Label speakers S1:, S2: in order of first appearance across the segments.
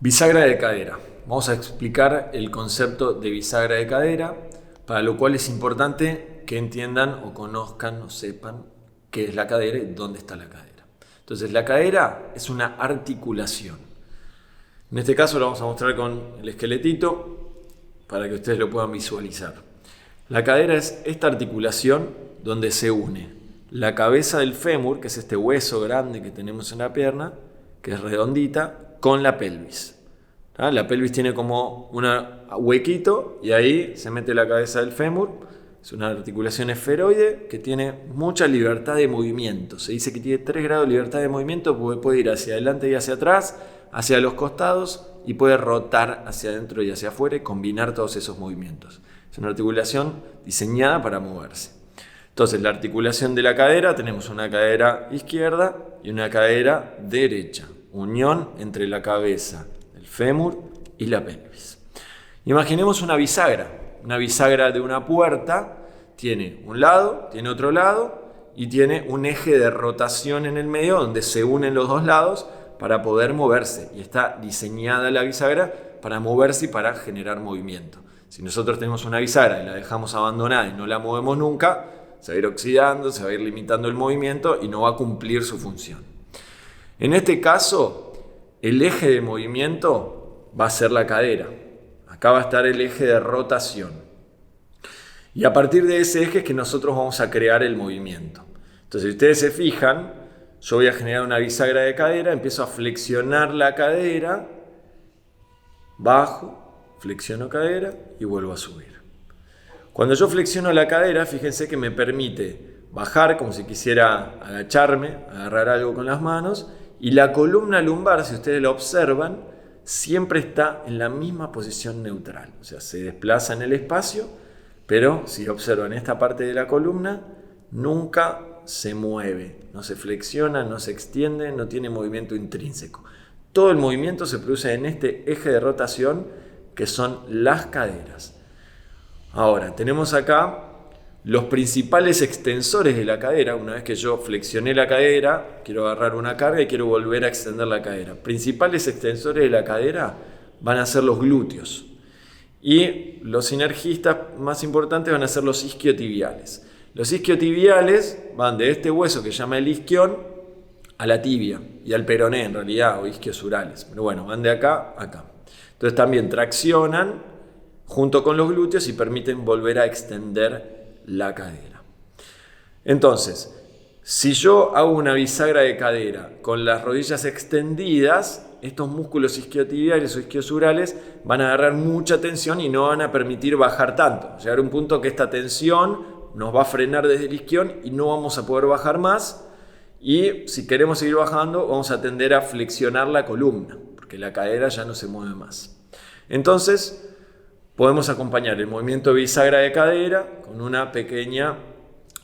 S1: Bisagra de cadera. Vamos a explicar el concepto de bisagra de cadera, para lo cual es importante que entiendan o conozcan o sepan qué es la cadera y dónde está la cadera. Entonces, la cadera es una articulación. En este caso lo vamos a mostrar con el esqueletito para que ustedes lo puedan visualizar. La cadera es esta articulación donde se une la cabeza del fémur, que es este hueso grande que tenemos en la pierna, que es redondita, con la pelvis. La pelvis tiene como un huequito y ahí se mete la cabeza del fémur. Es una articulación esferoide que tiene mucha libertad de movimiento. Se dice que tiene 3 grados de libertad de movimiento porque puede ir hacia adelante y hacia atrás, hacia los costados y puede rotar hacia adentro y hacia afuera y combinar todos esos movimientos. Es una articulación diseñada para moverse. Entonces, la articulación de la cadera, tenemos una cadera izquierda y una cadera derecha. Unión entre la cabeza, el fémur y la pelvis. Imaginemos una bisagra de una puerta. Tiene un lado, tiene otro lado y tiene un eje de rotación en el medio donde se unen los dos lados para poder moverse. Y está diseñada la bisagra para moverse y para generar movimiento. Si nosotros tenemos una bisagra y la dejamos abandonada y no la movemos nunca, se va a ir oxidando, se va a ir limitando el movimiento y no va a cumplir su función. En este caso, el eje de movimiento va a ser la cadera. Acá va a estar el eje de rotación. Y a partir de ese eje es que nosotros vamos a crear el movimiento. Entonces, si ustedes se fijan, yo voy a generar una bisagra de cadera, empiezo a flexionar la cadera, bajo, flexiono cadera y vuelvo a subir. Cuando yo flexiono la cadera, fíjense que me permite bajar como si quisiera agacharme, agarrar algo con las manos, y la columna lumbar, si ustedes la observan, siempre está en la misma posición neutral. O sea, se desplaza en el espacio, pero si observan esta parte de la columna, nunca se mueve, no se flexiona, no se extiende, no tiene movimiento intrínseco. Todo el movimiento se produce en este eje de rotación que son las caderas. Ahora, tenemos acá los principales extensores de la cadera. Una vez que yo flexioné la cadera, quiero agarrar una carga y quiero volver a extender la cadera. Principales extensores de la cadera van a ser los glúteos. Y los sinergistas más importantes van a ser los isquiotibiales. Los isquiotibiales van de este hueso que se llama el isquión a la tibia y al peroné en realidad, o isquiosurales. Pero bueno, van de acá a acá. Entonces también traccionan junto con los glúteos y permiten volver a extender la cadera. Entonces, si yo hago una bisagra de cadera con las rodillas extendidas, estos músculos isquiotibiales o isquiosurales van a agarrar mucha tensión y no van a permitir bajar tanto. Llegar a un punto que esta tensión nos va a frenar desde el isquión y no vamos a poder bajar más. Y si queremos seguir bajando, vamos a tender a flexionar la columna, porque la cadera ya no se mueve más. Entonces, podemos acompañar el movimiento de bisagra de cadera con una pequeña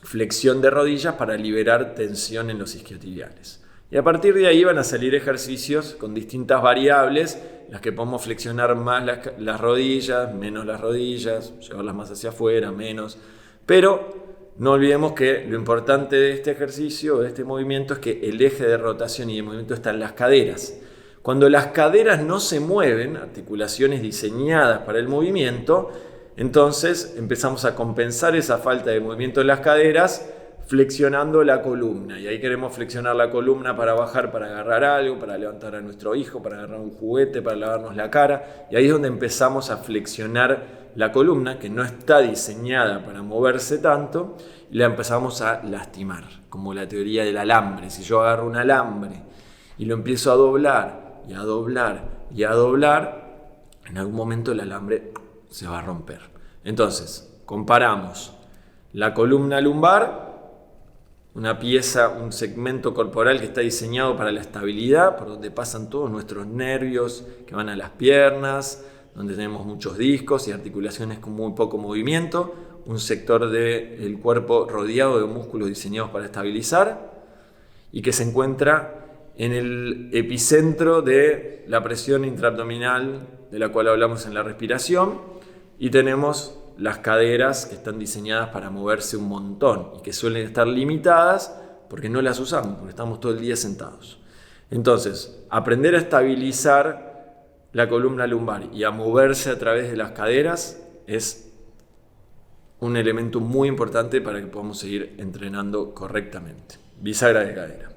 S1: flexión de rodillas para liberar tensión en los isquiotibiales. Y a partir de ahí van a salir ejercicios con distintas variables, las que podemos flexionar más las rodillas, menos las rodillas, llevarlas más hacia afuera, menos. Pero no olvidemos que lo importante de este ejercicio, de este movimiento, es que el eje de rotación y de movimiento está en las caderas. Cuando las caderas no se mueven, articulaciones diseñadas para el movimiento, entonces empezamos a compensar esa falta de movimiento en las caderas flexionando la columna. Y ahí queremos flexionar la columna para bajar, para agarrar algo, para levantar a nuestro hijo, para agarrar un juguete, para lavarnos la cara. Y ahí es donde empezamos a flexionar la columna, que no está diseñada para moverse tanto, y la empezamos a lastimar, como la teoría del alambre. Si yo agarro un alambre y lo empiezo a doblar, y a doblar y a doblar, en algún momento el alambre se va a romper. Entonces, comparamos la columna lumbar, una pieza, un segmento corporal que está diseñado para la estabilidad, por donde pasan todos nuestros nervios que van a las piernas, donde tenemos muchos discos y articulaciones con muy poco movimiento, un sector del cuerpo rodeado de músculos diseñados para estabilizar y que se encuentra en el epicentro de la presión intraabdominal de la cual hablamos en la respiración, y tenemos las caderas que están diseñadas para moverse un montón y que suelen estar limitadas porque no las usamos, porque estamos todo el día sentados. Entonces, aprender a estabilizar la columna lumbar y a moverse a través de las caderas es un elemento muy importante para que podamos seguir entrenando correctamente. Bisagra de cadera.